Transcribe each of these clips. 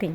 3।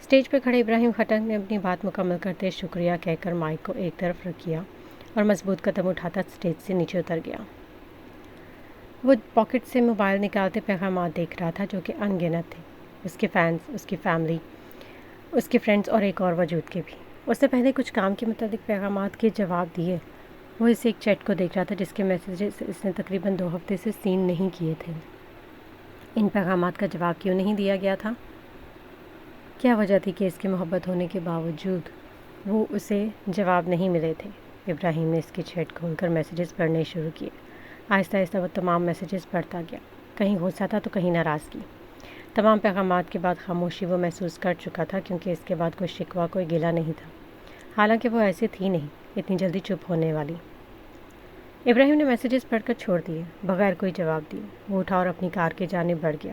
Stage پہ کھڑے ابراہیم خٹک نے اپنی بات مکمل کرتے شکریہ کہہ کر مائک کو ایک طرف رکھ کیا اور مضبوط قدم اٹھاتا اسٹیج سے نیچے اتر گیا۔ وہ پاکٹ سے موبائل نکالتے پیغامات دیکھ رہا تھا جو کہ ان گنت تھے، اس کے فینس، اس کی فیملی، اس کے فرینڈز اور ایک اور وجود کے بھی۔ اس نے پہلے کچھ کام کے متعلق پیغامات کے جواب دیے۔ وہ اس ایک چیٹ کو دیکھ رہا تھا جس کے میسیجز اس نے تقریباً 2 ہفتے سے سین نہیں کیے تھے۔ ان پیغامات کا جواب کیوں نہیں دیا گیا تھا؟ کیا وجہ تھی کہ اس کے محبت ہونے کے باوجود وہ اسے جواب نہیں ملے تھے؟ ابراہیم نے اس کی چیٹ کھول کر میسیجز پڑھنے شروع کیے۔ آہستہ آہستہ وہ تمام میسیجز پڑھتا گیا، کہیں غصہ تھا تو کہیں ناراضگی۔ تمام پیغامات کے بعد خاموشی وہ محسوس کر چکا تھا، کیونکہ اس کے بعد کوئی شکوہ، کوئی گلہ نہیں تھا، حالانکہ وہ ایسی تھی نہیں، اتنی جلدی چپ ہونے والی۔ ابراہیم نے میسیجز پڑھ کر چھوڑ دیے، بغیر کوئی جواب دیے۔ وہ اٹھا اور اپنی کار کی جانب بڑھ گیا۔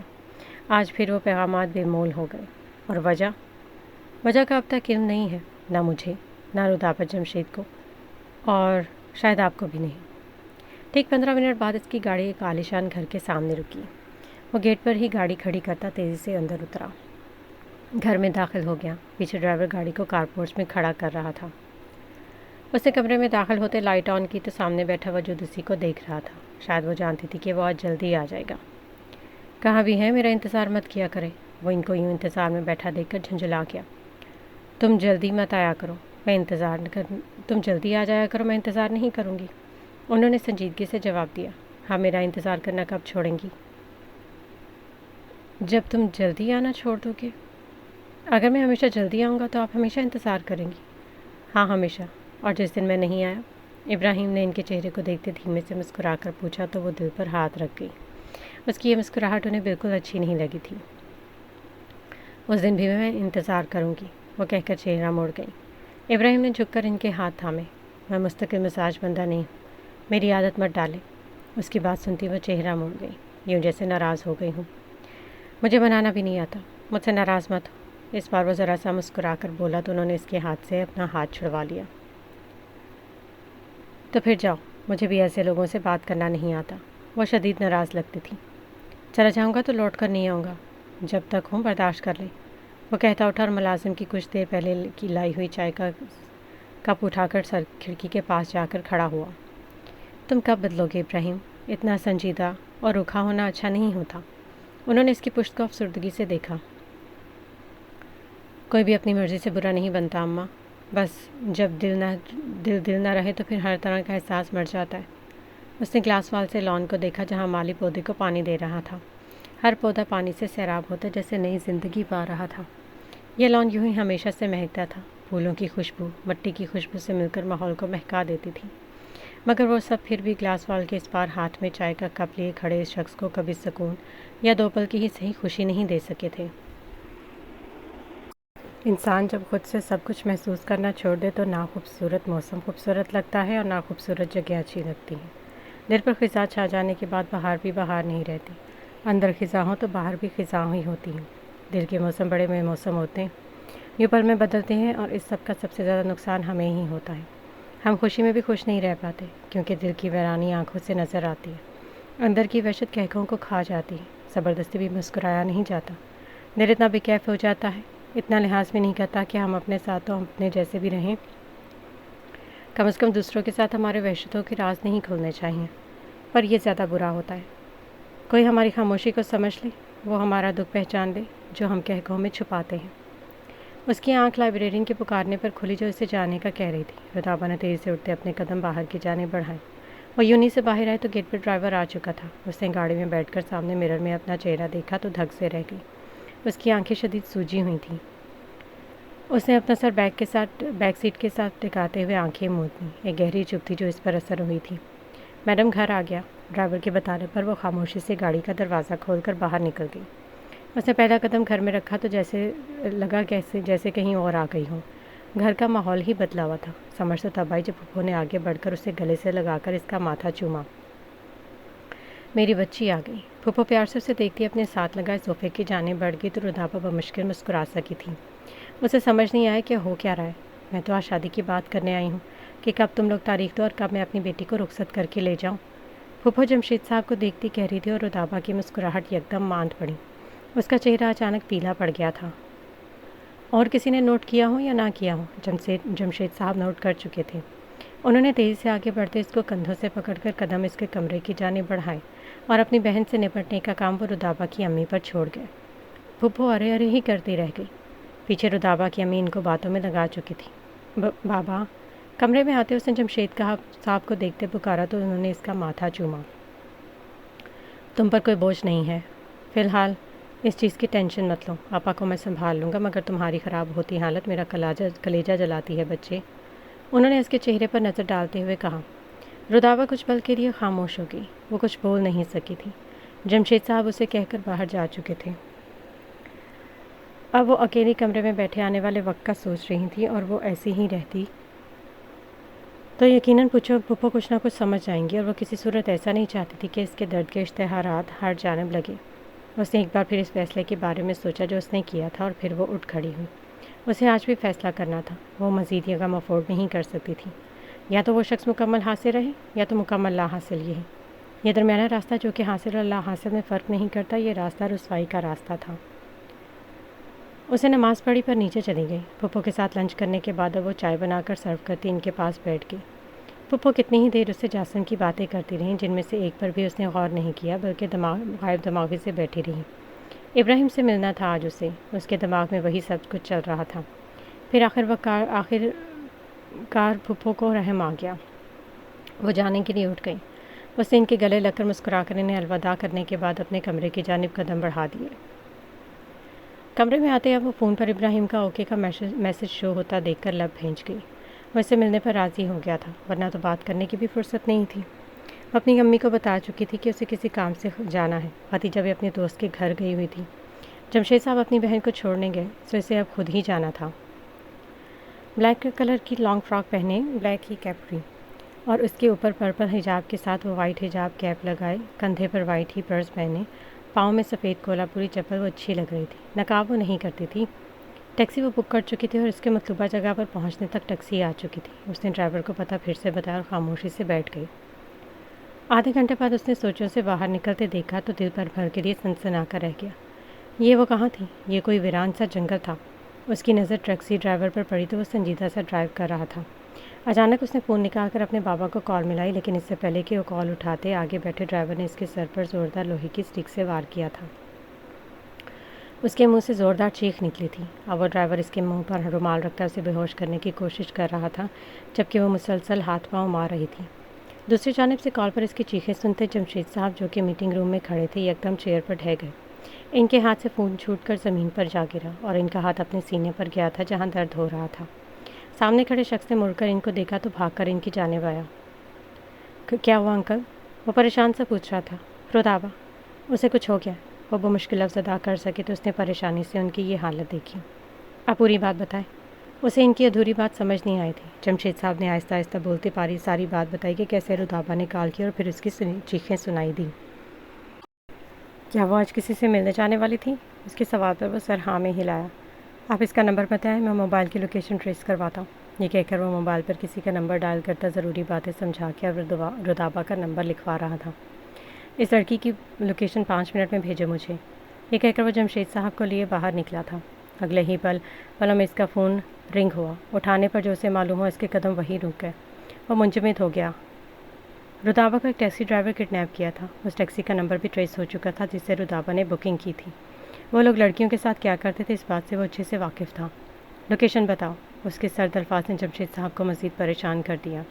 آج پھر وہ پیغامات بے مول ہو گئے، اور وجہ کا اب تک علم نہیں ہے، نہ مجھے، نہ رودابہ جمشید کو، اور شاید آپ کو بھی نہیں۔ ٹھیک 15 منٹ بعد اس کی گاڑی ایک عالیشان گھر کے سامنے رکی۔ وہ گیٹ پر ہی گاڑی کھڑی کرتا تیزی سے اندر اترا، گھر میں داخل ہو گیا۔ پیچھے ڈرائیور گاڑی کو کارپورٹ میں کھڑا کر رہا تھا۔ اس نے کمرے میں داخل ہوتے لائٹ آن کی تو سامنے بیٹھا وجود اسی کو دیکھ رہا تھا۔ شاید وہ جانتی تھی کہ وہ آج جلدی آ جائے گا۔ کہاں بھی ہے، میرا انتظار مت کیا کرے۔ وہ ان کو یوں انتظار میں بیٹھا دیکھ کر جھنجھلا گیا۔ تم جلدی مت آیا کرو، تم جلدی آ جایا کرو، میں انتظار نہیں کروں گی۔ انہوں نے سنجیدگی سے جواب دیا۔ ہاں، میرا انتظار کرنا کب چھوڑیں گی؟ جب تم جلدی آنا چھوڑ دو گے۔ اگر میں ہمیشہ جلدی آؤں گا تو آپ ہمیشہ انتظار کریں گی۔ ہاں، ہمیشہ۔ اور جس دن میں نہیں آیا؟ ابراہیم نے ان کے چہرے کو دیکھتے دھیمے سے مسکرا کر پوچھا تو وہ دل پر ہاتھ رکھ گئی۔ اس کی یہ مسکراہٹ انہیں بالکل اچھی نہیں لگی تھی۔ اس دن بھی میں انتظار کروں گی، وہ کہہ کر چہرہ موڑ گئی۔ ابراہیم نے جھک کر ان کے ہاتھ تھامے۔ میں مستقل مزاج بندہ نہیں ہوں، میری عادت مت ڈالے۔ اس کی بات سنتی وہ چہرہ موڑ گئی، یوں جیسے ناراض ہو گئی ہوں۔ مجھے بنانا بھی نہیں آتا، مجھ سے ناراض مت ہو۔ اس بار وہ ذرا سا مسکرا کر بولا تو انہوں نے اس کے ہاتھ سے اپنا ہاتھ چھڑوا لیا۔ تو پھر جاؤ، مجھے بھی ایسے لوگوں سے بات کرنا نہیں آتا۔ وہ شدید ناراض لگتی تھی۔ چلا جاؤں گا تو لوٹ کر نہیں آؤں گا، جب تک ہوں برداشت کر لے، وہ کہتا اٹھا اور ملازم کی کچھ دیر پہلے کی لائی ہوئی چائے کا کپ اٹھا کر کھڑکی کے پاس جا کر کھڑا ہوا۔ تم کب بدلو گے ابراہیم؟ اتنا سنجیدہ اور رکھا ہونا اچھا نہیں ہوتا۔ انہوں نے اس کی پشت کو افسردگی سے دیکھا۔ کوئی بھی اپنی مرضی سے برا نہیں بنتا اماں، بس جب دل نہ رہے تو پھر ہر طرح کا احساس مر جاتا ہے۔ اس نے گلاس وال سے لان کو دیکھا جہاں مالی پودے کو پانی دے رہا تھا۔ ہر پودا پانی سے سیراب ہوتا جیسے نئی زندگی پا رہا تھا۔ یہ لان یوں ہی ہمیشہ سے مہکتا تھا، پھولوں کی خوشبو مٹی کی خوشبو سے مل کر ماحول کو مہکا دیتی تھی، مگر وہ سب پھر بھی گلاس وال کے اس پار ہاتھ میں چائے کا کپ لیے کھڑے اس شخص کو کبھی سکون یا 2 پل کی ہی صحیح خوشی نہیں دے سکے تھے۔ انسان جب خود سے سب کچھ محسوس کرنا چھوڑ دے تو نہ خوبصورت موسم خوبصورت لگتا ہے اور نہ خوبصورت جگہ اچھی لگتی ہے۔ دل پر خزاں چھا جانے کے بعد بہار بھی بہار نہیں رہتی۔ اندر خزاں ہو تو باہر بھی خزاں ہی ہوتی ہیں۔ دل کے موسم بڑے بے موسم ہوتے ہیں، یوں پل میں بدلتے ہیں، اور اس سب کا سب سے زیادہ نقصان ہمیں ہی ہوتا ہے۔ ہم خوشی میں بھی خوش نہیں رہ پاتے، کیونکہ دل کی ویرانی آنکھوں سے نظر آتی ہے، اندر کی وحشت قہقہوں کو کھا جاتی ہے۔ زبردستی بھی مسکرایا نہیں جاتا۔ دل اتنا بے کیف ہو جاتا ہے، اتنا لحاظ بھی نہیں کرتا کہ ہم اپنے ساتھ تو ہم اپنے جیسے بھی رہیں، کم از کم دوسروں کے ساتھ ہمارے وحشتوں کے راز نہیں کھلنے چاہیے۔ پر یہ زیادہ برا ہوتا ہے۔ کوئی ہماری خاموشی کو سمجھ لے، وہ ہمارا دکھ پہچان لے جو ہم قہقہوں میں چھپاتے ہیں۔ اس کی آنکھ لائبریرین کے پکارنے پر کھلی جو اسے جانے کا کہہ رہی تھی۔ رودابہ نے تیزی سے اٹھتے اپنے قدم باہر کی جانب بڑھائے۔ وہ یونی سے باہر آئے تو گیٹ پر ڈرائیور آ چکا تھا۔ اس نے گاڑی میں بیٹھ کر سامنے مرر میں اپنا چہرہ دیکھا تو دھک سے رہ گئی۔ اس کی آنکھیں شدید سوجی ہوئی تھیں۔ اس نے اپنا سر بیک سیٹ کے ساتھ ٹکاتے ہوئے آنکھیں موند لیں۔ ایک گہری چپ تھی جو اس پر اثر ہوئی تھی۔ میڈم گھر آ گیا، ڈرائیور کے بتانے پر وہ خاموشی سے گاڑی کا دروازہ کھول کر باہر نکل گئی۔ اس نے پہلا قدم گھر میں رکھا تو جیسے کہیں اور آ گئی ہوں۔ گھر کا ماحول ہی بدلا ہوا تھا۔ سمجھ تو تب آئی جب پھپھو نے آگے بڑھ کر اسے گلے سے لگا کر اس کا ماتھا چوما۔ میری بچی آ گئی۔ پھپھو پیار سے اسے دیکھتی اپنے ساتھ لگائے صوفے کی جانب بڑھ گئی تو رودابہ بمشکل مسکرا سکی تھی۔ اسے سمجھ نہیں آیا کہ ہو کیا رہا ہے۔ میں تو آج شادی کی بات کرنے آئی ہوں کہ کب تم لوگ تاریخ دو اور کب میں اپنی بیٹی کو رخصت کر کے لے جاؤں۔ پھپھو جمشید صاحب کو دیکھتی کہہ رہی تھی اور رودابہ کی مسکراہٹ یکدم ماند پڑی۔ اس کا چہرہ اچانک پیلا پڑ گیا تھا۔ اور کسی نے نوٹ کیا ہو یا نہ کیا ہو، جمشید صاحب نوٹ کر چکے تھے۔ انہوں نے تیزی سے آگے بڑھتے اس کو کندھوں سے پکڑ کر قدم اس کے کمرے کی جانب بڑھائے اور اپنی بہن سے نپٹنے کا کام وہ رودابہ کی امی پر چھوڑ گئے۔ پھپھو ارے ارے ہی کرتی رہ گئی۔ پیچھے رودابہ کی امی ان کو باتوں میں لگا چکی تھی۔ بابا، کمرے میں آتے اس نے جمشید صاحب کو دیکھتے پکارا تو انہوں نے اس کا ماتھا چوما۔ تم پر کوئی بوجھ نہیں ہے، فی الحال اس چیز کی ٹینشن مت لو، آپا کو میں سنبھال لوں گا، مگر تمہاری خراب ہوتی حالت میرا کلیجہ جلاتی ہے بچے۔ انہوں نے اس کے چہرے پر نظر ڈالتے ہوئے کہا۔ رودابہ کچھ پل کے لیے خاموش ہو گئی، وہ کچھ بول نہیں سکی تھی۔ جمشید صاحب اسے کہہ کر باہر جا چکے تھے۔ اب وہ اکیلی کمرے میں بیٹھے آنے والے وقت کا سوچ رہی تھی، اور وہ ایسی ہی رہتی تو یقیناً پھپھو کچھ نہ کچھ سمجھ جائیں گی، اور وہ کسی صورت ایسا نہیں چاہتی تھی کہ اس کے درد کے اشتہارات ہر جانب لگے۔ اس نے ایک بار پھر اس فیصلے کے بارے میں سوچا جو اس نے کیا تھا، اور پھر وہ اٹھ کھڑی ہوئی۔ اسے آج بھی فیصلہ کرنا تھا، وہ مزید یہ غم افورڈ نہیں کر سکتی تھی۔ یا تو وہ شخص مکمل حاصل رہے یا تو مکمل لا حاصل یہ درمیانہ راستہ جو کہ حاصل اور لا حاصل میں فرق نہیں کرتا، یہ راستہ رسوائی کا راستہ تھا۔ اسے نماز پڑھی پر نیچے چلی گئی۔ پھپھو کے ساتھ لنچ کرنے کے بعد وہ چائے بنا کر سرو کرتی ان کے پاس بیٹھ گئی۔ پھپھو کتنی ہی دیر اس سے جاسم کی باتیں کرتی رہیں، جن میں سے ایک پر بھی اس نے غور نہیں کیا، بلکہ غائب دماغی سے بیٹھی رہی۔ ابراہیم سے ملنا تھا آج اسے، اس کے دماغ میں وہی سب کچھ چل رہا تھا۔ پھر آخر کار پھپھو کو رحم آ گیا۔ وہ جانے کے لیے اٹھ گئی۔ اس نے ان کے گلے لگ کر مسکرا کر انہیں الوداع کرنے کے بعد اپنے کمرے کی جانب قدم بڑھا دیے۔ کمرے میں آتے اب وہ فون پر ابراہیم کا اوکے کا میسج شو ہوتا دیکھ کر لب بھینچ گئی۔ وہ اس سے ملنے پر راضی ہو گیا تھا، ورنہ تو بات کرنے کی بھی فرصت نہیں تھی۔ وہ اپنی امی کو بتا چکی تھی کہ اسے کسی کام سے جانا ہے۔ بھتیجا بھی اپنے دوست کے گھر گئی ہوئی تھی۔ جمشید صاحب اپنی بہن کو چھوڑنے گئے تو اسے اب خود ہی جانا تھا۔ بلیک کلر کی لانگ فراک پہنے، بلیک ہی کیپری، اور اس کے اوپر پرپل حجاب کے ساتھ وہ وائٹ حجاب کیپ لگائے، کندھے پر وائٹ ہی پرس پہنے، پاؤں میں سفید کولہاپوری چپل، وہ اچھی لگ رہی تھی۔ نقاب وہ نہیں کرتی تھی۔ ٹیکسی وہ بک کر چکی تھی اور اس کے مطلوبہ جگہ پر پہنچنے تک ٹیکسی آ چکی تھی۔ اس نے ڈرائیور کو پتہ پھر سے بتایا اور خاموشی سے بیٹھ گئی۔ آدھے گھنٹے بعد اس نے سوچوں سے باہر نکلتے دیکھا تو دل بھر کے لیے سنسنا کر رہ گیا۔ یہ وہ کہاں تھی؟ یہ کوئی ویران سا جنگل تھا۔ اس کی نظر ٹیکسی ڈرائیور پر پڑی تو وہ سنجیدہ سا ڈرائیو کر رہا تھا۔ اچانک اس نے فون نکال کر اپنے بابا کو کال ملائی، لیکن اس سے پہلے کہ وہ کال اٹھاتے آگے بیٹھے ڈرائیور نے اس کے سر پر زوردار لوہے کی سٹک سے وار کیا تھا۔ اس کے منہ سے زوردار چیخ نکلی تھی۔ اب وہ ڈرائیور اس کے منہ پر رومال رکھتا اسے بے ہوش کرنے کی کوشش کر رہا تھا، جبکہ وہ مسلسل ہاتھ پاؤں مار رہی تھی۔ دوسری جانب سے کال پر اس کی چیخیں سنتے جمشید صاحب جو کہ میٹنگ روم میں کھڑے تھے یکدم چیئر پر ڈھہ گئے۔ ان کے ہاتھ سے فون چھوٹ کر زمین پر جا گرا اور ان کا ہاتھ اپنے سینے پر گیا تھا جہاں درد ہو رہا تھا۔ سامنے کھڑے شخص نے مڑ کر ان کو دیکھا تو بھاگ کر ان کی جانب آیا۔ کیا ہوا انکل؟ وہ پریشان سے پوچھ رہا تھا۔ رودابہ، اسے کچھ ہو گیا۔ وہ بمشکل لفظ ادا کر سکے تو اس نے پریشانی سے ان کی یہ حالت دیکھی۔ آپ پوری بات بتائیں۔ اسے ان کی ادھوری بات سمجھ نہیں آئی تھی۔ جمشید صاحب نے آہستہ آہستہ بولتے ساری بات بتائی کہ کیسے رودابہ نے کال کی اور پھر اس کی چیخیں سنائی دی۔ کیا وہ آج کسی سے ملنے جانے والی تھی؟ اس کے سوال پر وہ سر ہاں میں ہلایا۔ آپ اس کا نمبر بتائیں، میں موبائل کی لوکیشن ٹریس کرواتا ہوں۔ یہ کہہ کر وہ موبائل پر کسی کا نمبر ڈائل کرتا ضروری باتیں سمجھا کے رودابہ کا نمبر لکھوا رہا تھا۔ اس لڑکی کی لوکیشن 5 منٹ میں بھیجو مجھے۔ یہ کہہ کر وہ جمشید صاحب کو لیے باہر نکلا تھا۔ اگلے ہی پلوں میں اس کا فون رنگ ہوا۔ اٹھانے پر جو اسے معلوم ہوا اس کے قدم وہیں رک گئے۔ وہ منجمد ہو گیا۔ رودابہ کو ایک ٹیکسی ڈرائیور کڈنیپ کیا تھا۔ اس ٹیکسی کا نمبر بھی ٹریس ہو چکا تھا جس سے رودابہ نے بکنگ کی تھی۔ وہ لوگ لڑکیوں کے ساتھ کیا کرتے تھے اس بات سے وہ اچھے سے واقف تھا۔ لوکیشن بتاؤ۔ اس کے سرد الفاظ نے جمشید صاحب کو مزید پریشان کر دیا۔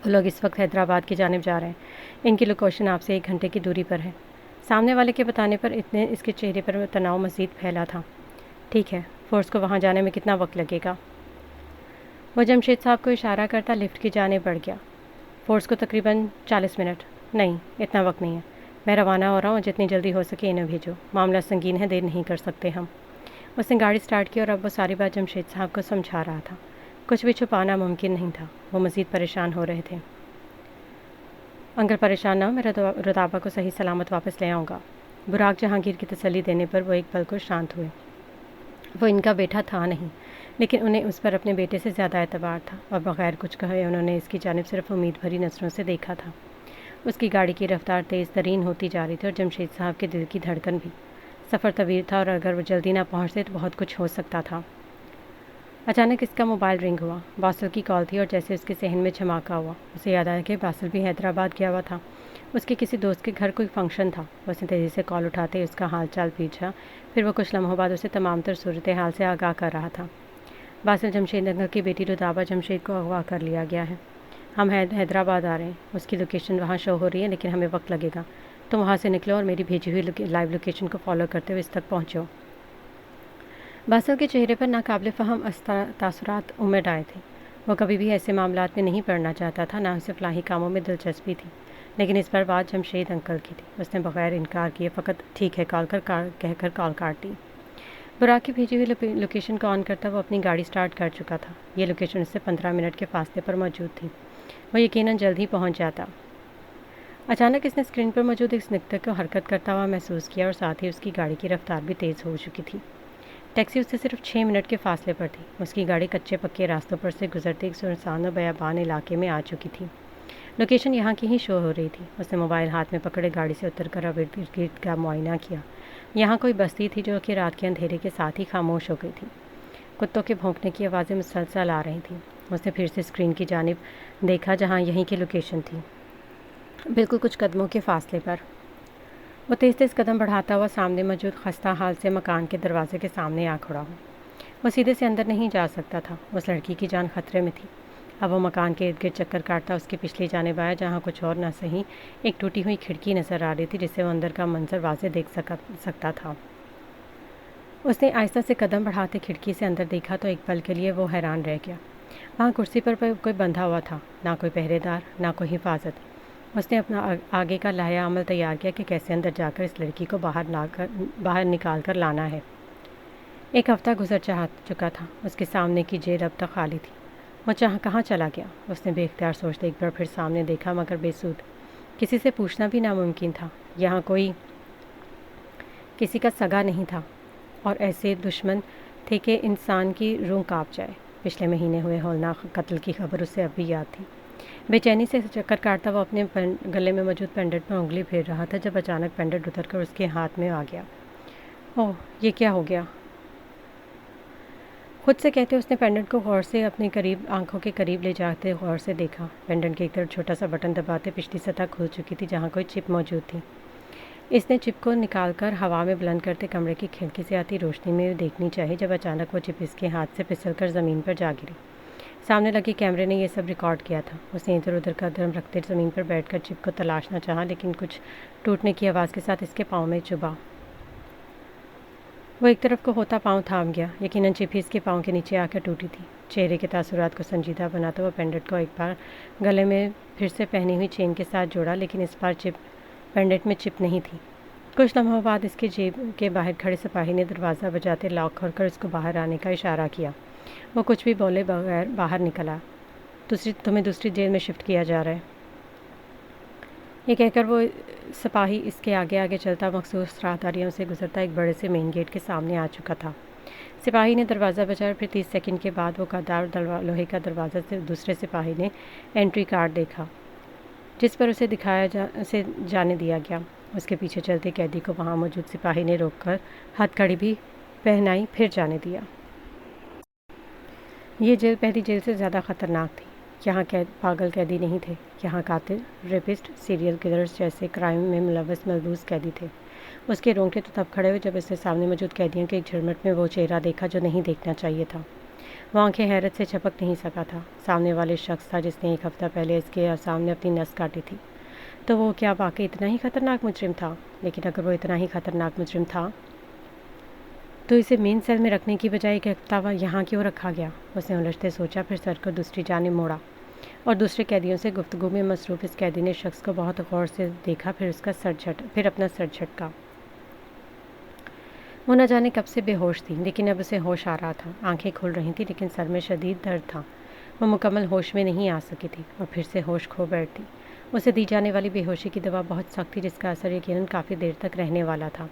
وہ لوگ اس وقت حیدرآباد کی جانب جا رہے ہیں۔ ان کی لوکیشن آپ سے 1 گھنٹے کی دوری پر ہے۔ سامنے والے کے بتانے پر اس کے چہرے پر تناؤ مزید پھیلا تھا۔ ٹھیک ہے، فورس کو وہاں جانے میں کتنا وقت لگے گا؟ وہ جمشید صاحب کو اشارہ کرتا لفٹ کی جانب بڑھ گیا۔ فورس کو تقریباً 40 منٹ۔ نہیں، اتنا وقت نہیں ہے۔ میں روانہ ہو رہا ہوں، جتنی جلدی ہو سکے انہیں بھیجو۔ معاملہ سنگین ہے، دیر نہیں کر سکتے ہم۔ اس نے گاڑی سٹارٹ کی اور اب وہ ساری بات جمشید صاحب کو سمجھا رہا تھا۔ کچھ بھی چھپانا ممکن نہیں تھا۔ وہ مزید پریشان ہو رہے تھے۔ انکل پریشان نہ ہو، میں رودابہ کو صحیح سلامت واپس لے آؤں گا۔ براق جہانگیر کی تسلی دینے پر وہ ایک پل کو شانت ہوئے۔ وہ ان کا بیٹا تھا نہیں، لیکن انہیں اس پر اپنے بیٹے سے زیادہ اعتبار تھا اور بغیر کچھ کہے انہوں نے اس کی جانب صرف امید بھری نظروں سے دیکھا تھا۔ اس کی گاڑی کی رفتار تیز ترین ہوتی جا رہی تھی اور جمشید صاحب کے دل کی دھڑکن بھی۔ سفر طویل تھا اور اگر وہ جلدی نہ پہنچتے تو بہت کچھ ہو سکتا تھا۔ اچانک اس کا موبائل رنگ ہوا۔ باسل کی کال تھی اور جیسے اس کے ذہن میں جھماکا ہوا، اسے یاد آیا کہ باسل بھی حیدرآباد گیا ہوا تھا۔ اس کے کسی دوست کے گھر کوئی فنکشن تھا۔ اس نے تیزی سے کال اٹھاتے ہی اس کا حال چال پوچھا، پھر وہ کچھ لمحوں بعد اسے تمام تر صورتحال سے آگاہ کر رہا تھا۔ باسل جمشید انکل کی بیٹی رتابہ جمشید کو اغوا کر لیا گیا ہے۔ ہم حیدرآباد آ رہے ہیں۔ اس کی لوکیشن وہاں شو ہو رہی ہے، لیکن ہمیں وقت لگے گا۔ تم وہاں سے نکلو اور میری بھیجی ہوئی لائیو لوکیشن کو فالو کرتے ہوئے اس تک پہنچو۔ باسل کے چہرے پر ناقابل فہم تاثرات امڈ آئے تھے۔ وہ کبھی بھی ایسے معاملات میں نہیں پڑنا چاہتا تھا، نہ اسے فلاحی کاموں میں دلچسپی تھی، لیکن اس پر بات جمشید انکل کی تھی۔ اس نے بغیر انکار کیے فقط ٹھیک ہے کہہ کر کال کاٹ دی۔ براق کی بھیجی ہوئی لوکیشن کو آن کرتا وہ اپنی گاڑی سٹارٹ کر چکا تھا۔ یہ لوکیشن اس سے 15 منٹ کے فاصلے پر موجود تھی۔ وہ یقیناً جلد ہی پہنچ جاتا۔ اچانک اس نے اسکرین پر موجود ایک نقطے کو حرکت کرتا ہوا محسوس کیا اور ساتھ ہی اس کی گاڑی کی رفتار بھی تیز ہو چکی تھی۔ ٹیکسی اس سے صرف 6 منٹ کے فاصلے پر تھی۔ اس کی گاڑی کچے پکے راستوں پر سے گزرتے ایک سنسان و بیابان علاقے میں آ چکی تھی۔ لوکیشن یہاں کی ہی شو ہو رہی تھی۔ اس نے موبائل ہاتھ میں پکڑے گاڑی سے اتر کر ارد گرد کا معائنہ کیا۔ یہاں کوئی بستی تھی جو کہ رات کے اندھیرے کے ساتھ ہی خاموش ہو گئی تھی۔ کتوں کے بھونکنے کی آوازیں مسلسل آ رہی تھیں۔ اس نے پھر سے اسکرین کی جانب دیکھا جہاں یہیں کی لوکیشن تھی، بالکل کچھ قدموں کے فاصلے پر۔ وہ تیز تیز قدم بڑھاتا ہوا سامنے موجود خستہ حال سے مکان کے دروازے کے سامنے آ کھڑا ہوا۔ وہ سیدھے سے اندر نہیں جا سکتا تھا۔ اس لڑکی کی جان خطرے میں تھی۔ اب وہ مکان کے ارد گرد چکر کاٹتا اس کی پچھلی جانب آیا، جہاں کچھ اور نہ صحیح ایک ٹوٹی ہوئی کھڑکی نظر آ رہی تھی جس سے وہ اندر کا منظر واضح دیکھ سکتا تھا۔ اس نے آہستہ سے قدم بڑھاتے کھڑکی سے اندر دیکھا تو ایک پل کے لیے وہ حیران رہ گیا۔ وہاں کرسی پر کوئی بندھا ہوا تھا، نہ کوئی پہرے دار، نہ کوئی حفاظت۔ اس نے اپنا آگے کا لائحہ عمل تیار کیا کہ کیسے اندر جا کر اس لڑکی کو باہر نکال کر لانا ہے۔ ایک ہفتہ گزر چکا تھا۔ اس کے سامنے کی جیل اب تک خالی تھی۔ وہ کہاں چلا گیا؟ اس نے بے اختیار سوچتے ایک بار پھر سامنے دیکھا، مگر بے سود۔ کسی سے پوچھنا بھی ناممکن تھا۔ یہاں کوئی کسی کا سگا نہیں تھا اور ایسے دشمن تھے کہ انسان کی روح کانپ جائے۔ پچھلے مہینے ہوئے ہولناک قتل کی خبر اسے اب بھی یاد تھی۔ بے چینی سے چکر کاٹتا وہ اپنے گلے میں موجود پینڈنٹ پر انگلی پھیر رہا تھا جب اچانک پینڈنٹ اتر کر اس کے ہاتھ میں آ گیا۔ اوہ، یہ کیا ہو گیا؟ خود سے کہتے اس نے پینڈنٹ کو غور سے اپنے آنکھوں کے قریب لے جاتے غور سے دیکھا۔ پینڈنٹ کے ایک طرف چھوٹا سا بٹن دباتے پچھلی سطح کھل چکی تھی جہاں کوئی چپ موجود تھی۔ اس نے چپ کو نکال کر ہوا میں بلند کرتے کمرے کی کھڑکی سے آتی روشنی میں دیکھنی چاہی، جب اچانک وہ چپ اس کے ہاتھ سے پھسل کر زمین پر جا گری۔ سامنے لگے کیمرے نے یہ سب ریکارڈ کیا تھا۔ اس نے ادھر ادھر قدم رکھتے زمین پر بیٹھ کر چپ کو تلاشنا چاہا، لیکن کچھ ٹوٹنے کی آواز کے ساتھ اس کے پاؤں میں چبھا۔ وہ ایک طرف کو ہوتا پاؤں تھام گیا۔ یقیناً چپ ہی اس کے پاؤں کے نیچے آ کر ٹوٹی تھی۔ چہرے کے تاثرات کو سنجیدہ بناتا وہ پینڈنٹ کو ایک بار گلے میں پھر سے پہنی ہوئی چین کے ساتھ جوڑا، لیکن اس بار پینڈنٹ میں چپ نہیں تھی۔ کچھ لمحوں بعد اس کے جیب کے باہر کھڑے سپاہی نے دروازہ بجاتے لاک کھول کر اس کو باہر آنے کا اشارہ کیا۔ وہ کچھ بھی بولے بغیر باہر نکلا۔ تمہیں دوسری جیل میں شفٹ کیا جا رہا ہے، یہ کہہ کر وہ سپاہی اس کے آگے آگے چلتا مخصوص راہداریوں سے گزرتا ایک بڑے سے مین گیٹ کے سامنے آ چکا تھا۔ سپاہی نے دروازہ بجایا، پھر 30 سیکنڈ کے بعد وہ قدار لوہے کا دروازہ سے دوسرے سپاہی نے انٹری کارڈ دیکھا جس پر اسے جانے دیا گیا۔ اس کے پیچھے چلتے قیدی کو وہاں موجود سپاہی نے روک کر ہتھ کڑی بھی پہنائی، پھر جانے دیا۔ یہ جیل پہلی جیل سے زیادہ خطرناک تھی۔ یہاں پاگل قیدی نہیں تھے، یہاں قاتل، ریپسٹ، سیریل کلرز جیسے کرائم میں ملوث ملبوس قیدی تھے۔ اس کے رونگٹے تو تب کھڑے ہوئے جب اس نے سامنے موجود قیدیوں کے ایک جھرمٹ میں وہ چہرہ دیکھا جو نہیں دیکھنا چاہیے تھا۔ وہ آنکھیں حیرت سے چھپک نہیں سکا تھا۔ سامنے والے شخص تھا جس نے ایک ہفتہ پہلے اس کے سامنے اپنی نس کاٹی تھی۔ تو وہ کیا واقعی اتنا ہی خطرناک مجرم تھا؟ لیکن اگر وہ اتنا ہی خطرناک مجرم تھا تو اسے مین سیل میں رکھنے کی بجائے ایک ہفتہ یہاں کیوں رکھا گیا؟ اس نے الجھتے سوچا، پھر سر کو دوسری جانب موڑا اور دوسرے قیدیوں سے گفتگو میں مصروف اس قیدی نے شخص کو بہت غور سے دیکھا، پھر اپنا سر جھٹکا۔ وہ نہ جانے کب سے بے ہوش تھی، لیکن اب اسے ہوش آ رہا تھا۔ آنکھیں کھل رہی تھیں لیکن سر میں شدید درد تھا۔ وہ مکمل ہوش میں نہیں آ سکی تھی اور پھر سے ہوش کھو بیٹھتی۔ اسے دی جانے والی بے ہوشی کی دوا بہت سخت تھی جس کا اثر یقیناً کافی دیر تک رہنے والا تھا۔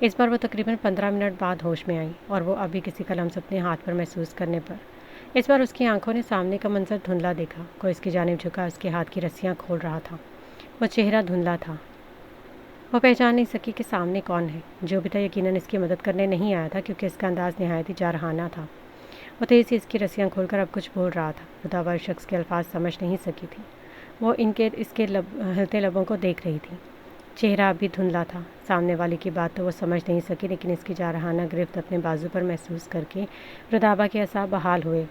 اس بار وہ تقریباً 15 منٹ بعد ہوش میں آئی اور وہ ابھی کسی کا لمس اپنے ہاتھ پر محسوس کرنے پر۔ اس بار اس کی آنکھوں نے سامنے کا منظر دھندلا دیکھا۔ کوئی اس کی جانب جھکا اس کے ہاتھ کی رسیاں کھول رہا تھا۔ وہ چہرہ دھندلا تھا، وہ پہچان نہیں سکی کہ سامنے کون ہے۔ جو بھی تھا یقیناً اس کی مدد کرنے نہیں آیا تھا، کیونکہ اس کا انداز نہایت ہی جارحانہ تھا۔ وہ تیزی سے اس کی رسیاں کھول کر اب کچھ بول رہا تھا۔ رودابا اس شخص کے الفاظ سمجھ نہیں سکی تھی۔ وہ اس کے ہلتے لبوں کو دیکھ رہی تھی۔ چہرہ اب بھی دھندلا تھا۔ سامنے والی کی بات تو وہ سمجھ نہیں سکی، لیکن اس کی جارحانہ گرفت اپنے بازو پر محسوس کر کے رودابا کے اعصاب بحال ہوئے،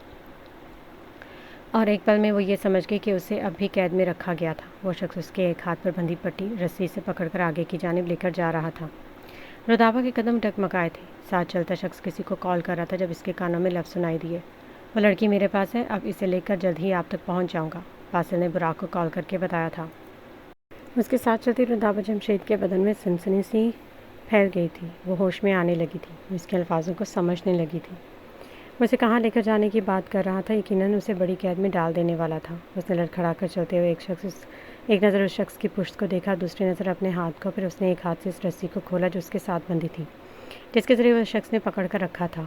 اور ایک پل میں وہ یہ سمجھ گئی کہ اسے اب بھی قید میں رکھا گیا تھا۔ وہ شخص اس کے ایک ہاتھ پر بندھی پٹی رسی سے پکڑ کر آگے کی جانب لے کر جا رہا تھا۔ رودابا کے قدم ڈگمگائے تھے۔ ساتھ چلتا شخص کسی کو کال کر رہا تھا جب اس کے کانوں میں لفظ سنائی دیے، وہ لڑکی میرے پاس ہے، اب اسے لے کر جلد ہی آپ تک پہنچ جاؤں گا، باسل نے براق کو کال کر کے بتایا تھا۔ اس کے ساتھ چلتی رودابا جمشید کے بدن میں سنسنی سی پھیل گئی تھی۔ وہ ہوش میں آنے لگی تھی، وہ اس کے الفاظوں کو سمجھنے لگی تھی۔ وہ اسے کہاں لے کر جانے کی بات کر رہا تھا، یقیناً اسے بڑی قید میں ڈال دینے والا تھا۔ اس نے لڑکھڑا کر چلتے ہوئے ایک نظر اس شخص کی پشت کو دیکھا، دوسری نظر اپنے ہاتھ کو، پھر اس نے ایک ہاتھ سے اس رسی کو کھولا جو اس کے ساتھ بندھی تھی، جس کے ذریعے وہ شخص نے پکڑ کر رکھا تھا،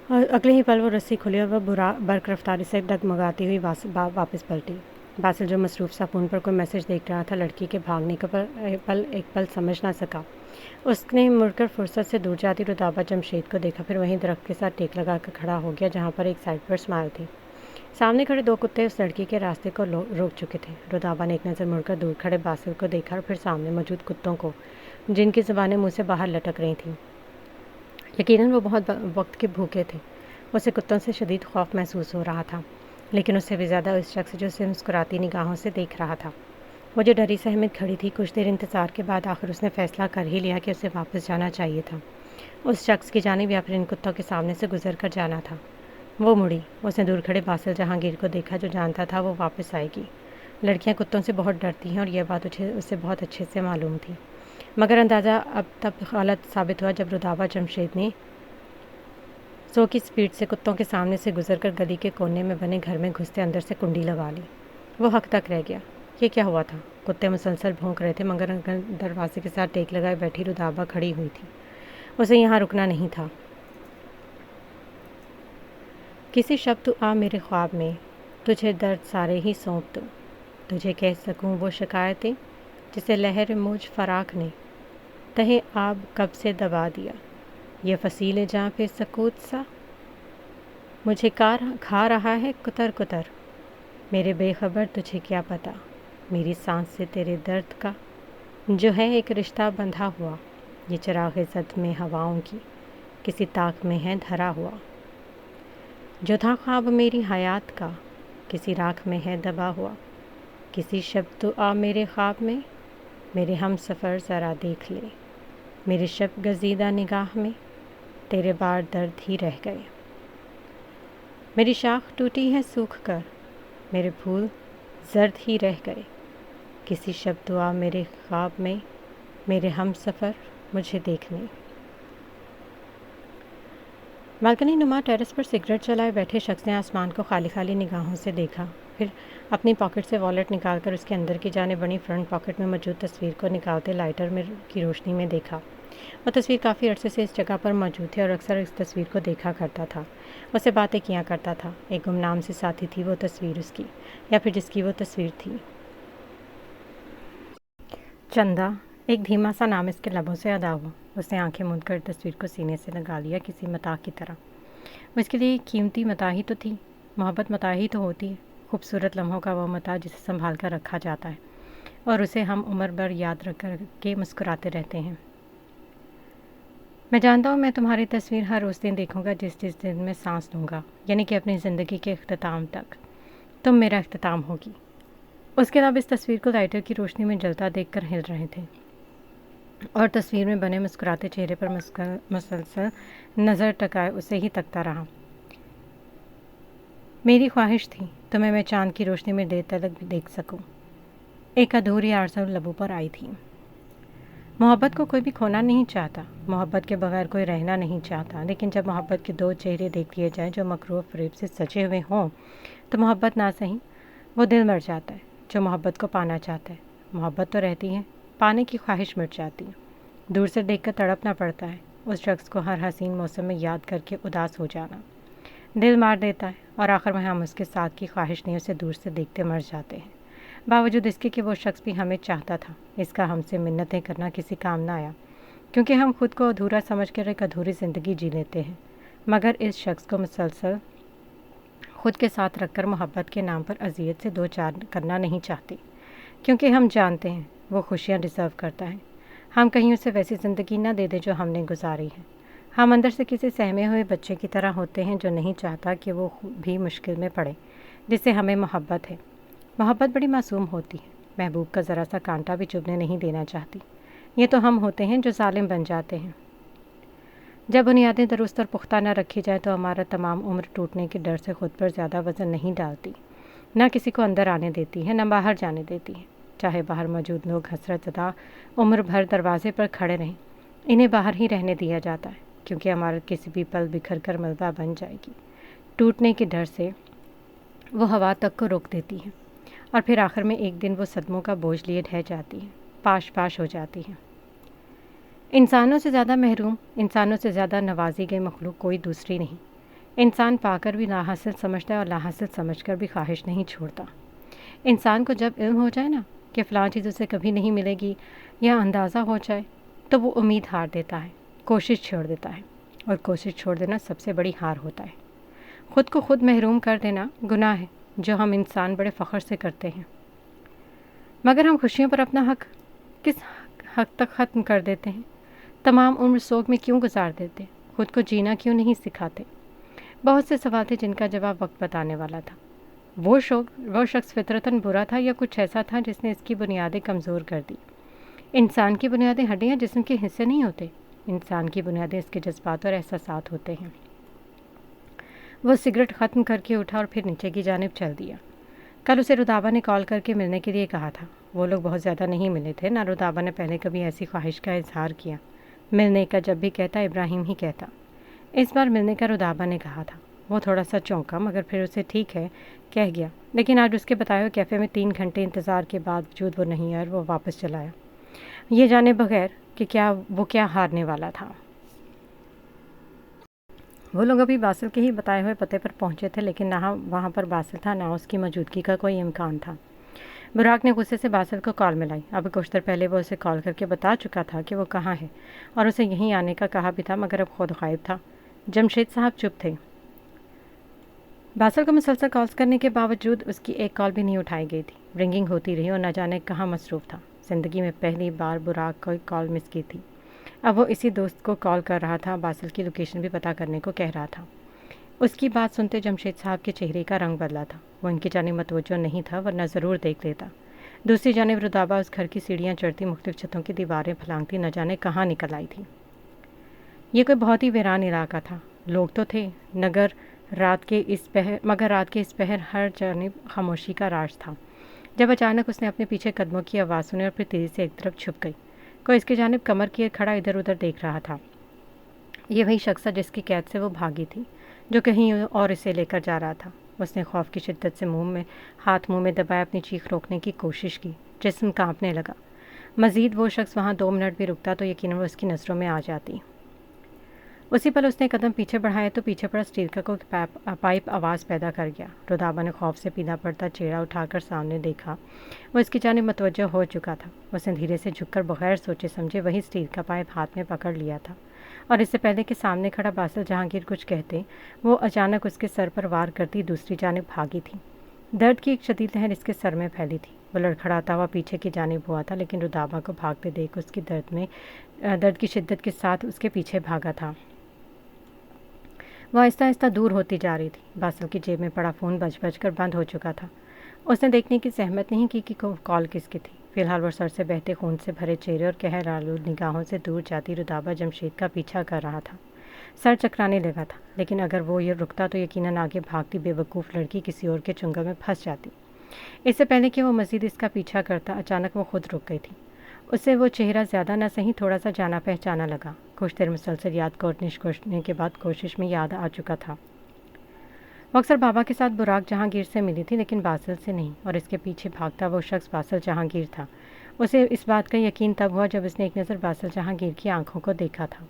اور اگلے ہی پل وہ رسی کھلی اور وہ برق رفتاری سے ڈگمگاتی ہوئی واپس پلٹی۔ باسل جو مصروف سا فون پر کوئی میسج دیکھ رہا تھا، لڑکی کے بھاگنے کا ایک پل سمجھ نہ سکا۔ اس نے مڑ کر فرصت سے دور جاتی رودابا جمشید کو دیکھا، پھر وہیں درخت کے ساتھ ٹیک لگا کر کھڑا ہو گیا جہاں پر ایک سائڈ پر اسمائل تھی۔ سامنے کھڑے دو کتے اس لڑکی کے راستے کو روک چکے تھے۔ رودابا نے ایک نظر مڑ کر دور کھڑے باسل کو دیکھا اور پھر سامنے موجود کتوں کو، جن کی زبانیں منہ سے باہر لٹک رہی تھیں۔ یقیناً وہ بہت وقت کے بھوکے تھے۔ اسے کتوں سے شدید خوف محسوس ہو رہا تھا، لیکن اس سے بھی زیادہ اس شخص جو اسے مسکراتی نگاہوں سے دیکھ رہا تھا۔ وہ جو ڈری سہمت کھڑی تھی، کچھ دیر انتظار کے بعد آخر اس نے فیصلہ کر ہی لیا کہ اسے واپس جانا چاہیے تھا، اس شخص کی جانب یا پھر ان کتوں کے سامنے سے گزر کر جانا تھا۔ وہ مڑی، اس نے دور کھڑے باسل جہانگیر کو دیکھا جو جانتا تھا وہ واپس آئے گی۔ لڑکیاں کتوں سے بہت ڈرتی ہیں اور یہ بات اسے بہت اچھے سے معلوم تھی، مگر اندازہ اب تب غلط ثابت ہوا جب رودابا جمشید نے 100 کی سپیڈ سے کتوں کے سامنے سے گزر کر گلی کے کونے میں بنے گھر میں گھستے اندر سے کنڈی لگا لی۔ وہ حق تک رہ گیا۔ یہ کیا ہوا تھا؟ کتے مسلسل بھونک رہے تھے، مگر دروازے کے ساتھ ٹیک لگائے بیٹھی رودابا کھڑی ہوئی تھی۔ اسے یہاں رکنا نہیں تھا۔ کسی شب تو آ میرے خواب میں، تجھے درد سارے ہی سونپ دوں، تجھے کہہ سکوں وہ شکایتیں جسے لہر موج فراق نے تہے آب کب سے دبا دیا، یہ فصیل جاں پہ سکوت سا مجھے کھا رہا ہے کتر کتر، میرے بے خبر تجھے کیا پتا، میری سانس سے تیرے درد کا جو ہے ایک رشتہ بندھا ہوا، یہ چراغ زد میں ہواؤں کی کسی طاق میں ہے دھرا ہوا، جو تھا خواب میری حیات کا کسی راکھ میں ہے دبا ہوا، کسی شب تو آ میرے خواب میں، میرے ہم سفر ذرا دیکھ لے، میرے شب گزیدہ نگاہ میں تیرے بار درد ہی رہ گئے، میری شاخ ٹوٹی ہے سوکھ کر، میرے پھول زرد ہی رہ گئے، کسی شب تو آ میرے خواب میں، میرے ہم سفر مجھے دیکھنے۔ بالکنی نما ٹیرس پر سگریٹ چلائے بیٹھے شخص نے آسمان کو خالی خالی نگاہوں سے دیکھا، پھر اپنی پاکٹ سے والیٹ نکال کر اس کے اندر کی جانب بنی فرنٹ پاکٹ میں موجود تصویر کو نکالتے لائٹر کی روشنی میں دیکھا۔ وہ تصویر کافی عرصے سے اس جگہ پر موجود تھی اور اکثر اس تصویر کو دیکھا کرتا تھا، اس سے باتیں کیا کرتا تھا۔ ایک گمنام سی ساتھی تھی وہ تصویر اس کی، یا پھر جس کی وہ تصویر تھی۔ چندا، ایک دھیما سا نام اس کے لبوں سے ادا ہوا۔ اس نے آنکھیں موند کر تصویر کو سینے سے لگا لیا کسی متاع کی طرح۔ وہ اس کے لیے قیمتی متاع ہی تو تھی، محبت متاع ہی تو ہوتی ہے، خوبصورت لمحوں کا وہ متاع جسے سنبھال کر رکھا جاتا ہے اور اسے ہم عمر بھر یاد رکھ کر کے مسکراتے رہتے ہیں۔ میں جانتا ہوں میں تمہاری تصویر ہر اس دن دیکھوں گا جس دن میں سانس لوں گا، یعنی کہ اپنی زندگی کے اختتام تک تم میرا اختتام ہوگی۔ اس کے بعد اس تصویر کو لائٹر کی روشنی میں جلتا دیکھ کر ہل رہے تھے اور تصویر میں بنے مسکراتے چہرے پر مسلسل نظر ٹکائے اسے ہی تکتا رہا۔ میری خواہش تھی تمہیں میں چاند کی روشنی میں دیر تک دیکھ سکوں، ایک ادھوری آرزو لبوں پر آئی تھی۔ محبت کو کوئی بھی کھونا نہیں چاہتا، محبت کے بغیر کوئی رہنا نہیں چاہتا، لیکن جب محبت کے دو چہرے دیکھ لیے جائیں جو مکروہ و فریب سے سجے ہوئے ہوں تو محبت نہ صحیح وہ دل مر جاتا ہے جو محبت کو پانا چاہتا ہے۔ محبت تو رہتی ہے، پانے کی خواہش مٹ جاتی ہے، دور سے دیکھ کر تڑپنا پڑتا ہے، اس شخص کو ہر حسین موسم میں یاد کر کے اداس ہو جانا دل مار دیتا ہے، اور آخر میں ہم اس کے ساتھ کی خواہش نہیں اسے دور سے دیکھتے مر جاتے ہیں۔ باوجود اس کے کہ وہ شخص بھی ہمیں چاہتا تھا، اس کا ہم سے منتیں کرنا کسی کام نہ آیا، کیونکہ ہم خود کو ادھورا سمجھ کر ایک ادھوری زندگی جی لیتے ہیں، مگر اس شخص کو مسلسل خود کے ساتھ رکھ کر محبت کے نام پر اذیت سے دو چار کرنا نہیں چاہتے، کیونکہ ہم جانتے ہیں وہ خوشیاں ڈیزرو کرتا ہے۔ ہم کہیں اسے ویسی زندگی نہ دے دیں جو ہم نے گزاری ہے۔ ہم اندر سے کسی سہمے ہوئے بچے کی طرح ہوتے ہیں جو نہیں چاہتا کہ وہ بھی مشکل میں پڑے، جس سے ہمیں محبت ہے۔ محبت بڑی معصوم ہوتی ہے، محبوب کا ذرا سا کانٹا بھی چبھنے نہیں دینا چاہتی۔ یہ تو ہم ہوتے ہیں جو ظالم بن جاتے ہیں۔ جب بنیادیں درست اور پختہ نہ رکھی جائیں تو ہمارا تمام عمر ٹوٹنے کے ڈر سے خود پر زیادہ وزن نہیں ڈالتی، نہ کسی کو اندر آنے دیتی ہے، نہ باہر جانے دیتی ہے۔ چاہے باہر موجود لوگ حسرت زدہ عمر بھر دروازے پر کھڑے رہیں، انہیں باہر ہی رہنے دیا جاتا ہے، کیونکہ عمارت کسی بھی پل بکھر کر ملبہ بن جائے گی۔ ٹوٹنے کے ڈر سے وہ ہوا تک کو روک دیتی ہے، اور پھر آخر میں ایک دن وہ صدموں کا بوجھ لیے ڈھہ جاتی ہے، پاش پاش ہو جاتی ہے۔ انسانوں سے زیادہ محروم، انسانوں سے زیادہ نوازی گئی مخلوق کوئی دوسری نہیں۔ انسان پا کر بھی لاحاصل سمجھتا ہے اور لاحاصل سمجھ کر بھی خواہش نہیں چھوڑتا۔ انسان کو جب علم ہو جائے نا کہ فلاں چیز اسے کبھی نہیں ملے گی، یا اندازہ ہو جائے، تو وہ امید ہار دیتا ہے، کوشش چھوڑ دیتا ہے، اور کوشش چھوڑ دینا سب سے بڑی ہار ہوتا ہے۔ خود کو خود محروم کر دینا گناہ ہے، جو ہم انسان بڑے فخر سے کرتے ہیں، مگر ہم خوشیوں پر اپنا حق کس حد تک ختم کر دیتے ہیں؟ تمام عمر سوگ میں کیوں گزار دیتے؟ خود کو جینا کیوں نہیں سکھاتے؟ بہت سے سوال تھے جن کا جواب وقت بتانے والا تھا۔ وہ شخص فطرتاً برا تھا یا کچھ ایسا تھا جس نے اس کی بنیادیں کمزور کر دی؟ انسان کی بنیادیں ہڈیاں جسم کے حصے نہیں ہوتے، انسان کی بنیادیں اس کے جذبات اور احساسات ہوتے ہیں۔ وہ سگریٹ ختم کر کے اٹھا اور پھر نیچے کی جانب چل دیا۔ کل اسے رودابا نے کال کر کے ملنے کے لیے کہا تھا۔ وہ لوگ بہت زیادہ نہیں ملے تھے، نہ رودابا نے پہلے کبھی ایسی خواہش کا اظہار کیا۔ ملنے کا جب بھی کہتا ابراہیم ہی کہتا۔ اس بار ملنے کا رودابا نے کہا تھا۔ وہ تھوڑا سا چونکا، مگر پھر اسے ٹھیک ہے کہہ گیا، لیکن آج اس کے بتائے ہوئے کیفے میں 3 گھنٹے انتظار کے باوجود وہ نہیں آیا اور وہ واپس چلا آیا، یہ جانے بغیر کہ وہ کیا ہارنے والا تھا۔ وہ لوگ ابھی باسل کے ہی بتائے ہوئے پتے پر پہنچے تھے، لیکن نہ وہاں پر باسل تھا، نہ اس کی موجودگی کا کوئی امکان تھا۔ براق نے غصے سے باسل کو کال ملائی۔ اب کچھ دیر پہلے وہ اسے کال کر کے بتا چکا تھا کہ وہ کہاں ہے، اور اسے یہیں آنے کا کہا بھی تھا، مگر اب خود غائب تھا۔ جمشید صاحب چپ تھے۔ باسل کو مسلسل کالز کرنے کے باوجود اس کی ایک کال بھی نہیں اٹھائی گئی تھی۔ رنگنگ ہوتی رہی اور نہ جانے کہاں مصروف تھا۔ زندگی میں پہلی بار براق کوئی کال مس کی تھی۔ اب وہ اسی دوست کو کال کر رہا تھا، باسل کی لوکیشن بھی پتہ کرنے کو کہہ رہا تھا۔ اس کی بات سنتے جمشید صاحب کے چہرے کا رنگ بدلا تھا۔ وہ ان کی جانب متوجہ نہیں تھا، ورنہ ضرور دیکھ لیتا۔ دوسری جانب رودابا اس گھر کی سیڑھیاں چڑھتی، مختلف چھتوں کی دیواریں پھلانگتی نہ جانے کہاں نکل آئی تھی۔ یہ کوئی بہت ہی ویران علاقہ تھا۔ لوگ تو تھے مگر رات کے اس پہر ہر جانب خاموشی کا راج تھا۔ جب اچانک اس نے اپنے پیچھے قدموں کی آواز سنی اور پھر تیزی سے ایک طرف چھپ گئی۔ کوئی اس کی جانب کمر کیے کھڑا ادھر ادھر دیکھ رہا تھا۔ یہ وہی شخص تھا جس کی قید سے وہ بھاگی تھی، جو کہیں اور اسے لے کر جا رہا تھا۔ اس نے خوف کی شدت سے ہاتھ منہ میں دبائے اپنی چیخ روکنے کی کوشش کی، جسم کانپنے لگا۔ مزید وہ شخص وہاں 2 منٹ بھی رکتا تو یقیناً وہ اس کی نظروں میں آ جاتی۔ اسی پل اس نے قدم پیچھے بڑھایا تو پیچھے پڑا اسٹیل کا کوئی پائپ آواز پیدا کر گیا۔ رودابا نے خوف سے پیلا پڑتا چہرہ اٹھا کر سامنے دیکھا۔ وہ اس کی جانب متوجہ ہو چکا تھا۔ اس نے دھیرے سے جھک کر بغیر سوچے سمجھے وہی اسٹیل کا پائپ ہاتھ میں پکڑ لیا تھا، اور اس سے پہلے کہ سامنے کھڑا باسل جہانگیر کچھ کہتے، وہ اچانک اس کے سر پر وار کرتی دوسری جانب بھاگی تھی۔ درد کی ایک شدید لہر اس کے سر میں پھیلی تھی۔ وہ لڑکھڑاتا ہوا پیچھے کی جانب ہوا تھا، لیکن رودابا کو بھاگتے دیکھ اس کی درد کی شدت کے ساتھ اس کے پیچھے بھاگا تھا۔ وہ آہستہ آہستہ دور ہوتی جا رہی تھی۔ باسل کی جیب میں پڑا فون بج بج کر بند ہو چکا تھا۔ اس نے دیکھنے کی زحمت نہیں کی کہ کال کس کی تھی۔ فی الحال وہ سر سے بہتے خون سے بھرے چہرے اور قہر آلود نگاہوں سے دور جاتی رودابا جمشید کا پیچھا کر رہا تھا۔ سر چکرانے لگا تھا، لیکن اگر وہ یہ رکتا تو یقیناً آگے بھاگتی بے وقوف لڑکی کسی اور کے چنگل میں پھنس جاتی۔ اس سے پہلے کہ وہ مزید اس کا پیچھا کرتا، اچانک وہ خود رک گئی تھی۔ اسے وہ چہرہ زیادہ نہ صحیح تھوڑا سا جانا پہچانا لگا۔ کچھ دیر مسلسل یاد کرنے کے بعد کوشش میں یاد آ چکا تھا۔ وہ اکثر بابا کے ساتھ براق جہانگیر سے ملی تھی، لیکن باسل سے نہیں، اور اس کے پیچھے بھاگتا وہ شخص باسل جہانگیر تھا۔ اسے اس بات کا یقین تب ہوا جب اس نے ایک نظر باسل جہانگیر کی آنکھوں کو دیکھا تھا،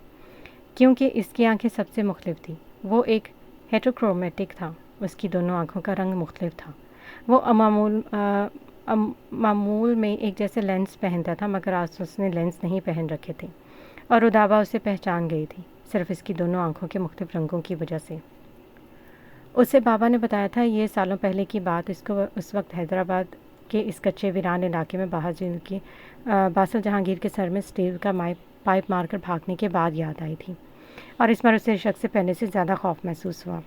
کیونکہ اس کی آنکھیں سب سے مختلف تھیں۔ وہ ایک ہیٹروکرومیٹک تھا، اس کی دونوں آنکھوں کا رنگ مختلف تھا۔ وہ معمول میں ایک جیسے لینس پہنتا تھا، مگر آج اس نے لینس نہیں پہن رکھے تھے اور رودابا اسے پہچان گئی تھی، صرف اس کی دونوں آنکھوں کے مختلف رنگوں کی وجہ سے۔ اسے بابا نے بتایا تھا یہ سالوں پہلے کی بات، اس کو اس وقت حیدرآباد کے اس کچے ویران علاقے میں باسل جہانگیر کے سر میں اسٹیل کا پائپ مار کر بھاگنے کے بعد یاد آئی تھی، اور اس پر اسے شخص سے پہلے سے زیادہ خوف محسوس ہوا۔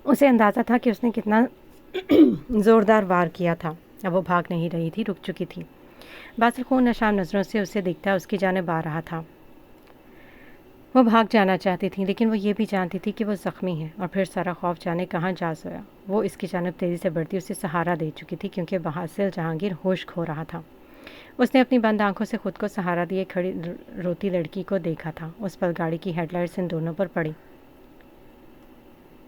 اسے اندازہ تھا کہ اس نے کتنا زوردار وار کیا تھا۔ اب وہ بھاگ نہیں رہی تھی، رک چکی تھی۔ باسل خون نشان نظروں سے اسے دیکھتا اس کی جانب آ رہا تھا۔ وہ بھاگ جانا چاہتی تھی، لیکن وہ یہ بھی جانتی تھی کہ وہ زخمی ہے، اور پھر سارا خوف جانے کہاں جا سویا۔ وہ اس کی جانب تیزی سے بڑھتی اسے سہارا دے چکی تھی، کیونکہ باسل جہانگیر ہوش کھو رہا تھا۔ اس نے اپنی بند آنکھوں سے خود کو سہارا دیے کھڑی روتی لڑکی کو دیکھا تھا۔ اس پل گاڑی کی ہیڈ لائٹس ان دونوں پر پڑی۔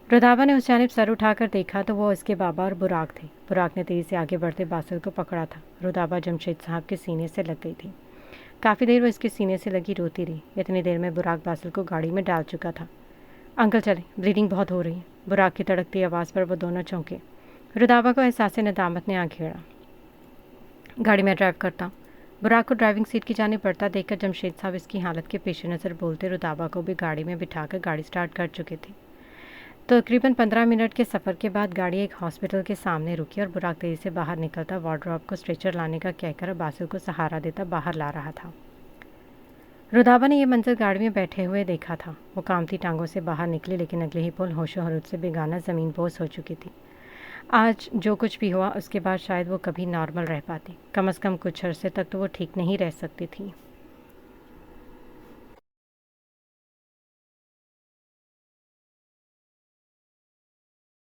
رودابا نے اس جانب سر اٹھا کر دیکھا تو وہ اس کے بابا اور براق تھے۔ براق نے تیزی سے آگے بڑھتے باسل کو پکڑا تھا۔ رودابا جمشید صاحب کے سینے سے لگ گئی تھی۔ کافی دیر وہ اس کے سینے سے لگی روتی رہی۔ اتنی دیر میں براق باسل کو گاڑی میں ڈال چکا تھا۔ انکل چلیں، بلیڈنگ بہت ہو رہی ہے۔ براق کی تڑکتی آواز پر وہ دونوں چونکے۔ رودابا کو احساس ندامت نے آنکھ گھیرا۔ گاڑی میں ڈرائیو کرتا ہوں۔ براق کو ڈرائیونگ سیٹ کی جانب بڑھتا دیکھ کر جمشید صاحب اس کی حالت کے پیش نظر بولتے رودابا کو بھی گاڑی میں بٹھا کر گاڑی سٹارٹ کر چکے تھے۔ تقریباً 15 منٹ کے سفر کے بعد گاڑی ایک ہاسپٹل کے سامنے رکی اور براق تیزی سے باہر نکلتا وارڈروب کو اسٹریچر لانے کا کہہ کر باسل کو سہارا دیتا باہر لا رہا تھا۔ رودابا نے یہ منظر گاڑی میں بیٹھے ہوئے دیکھا تھا۔ وہ کامتی ٹانگوں سے باہر نکلی، لیکن اگلے ہی پل ہوش و حرت سے بیگانہ زمین بوس ہو چکی تھی۔ آج جو کچھ بھی ہوا اس کے بعد شاید وہ کبھی نارمل رہ پاتی۔ کم از کم کچھ عرصے تک تو وہ ٹھیک نہیں رہ سکتی تھی۔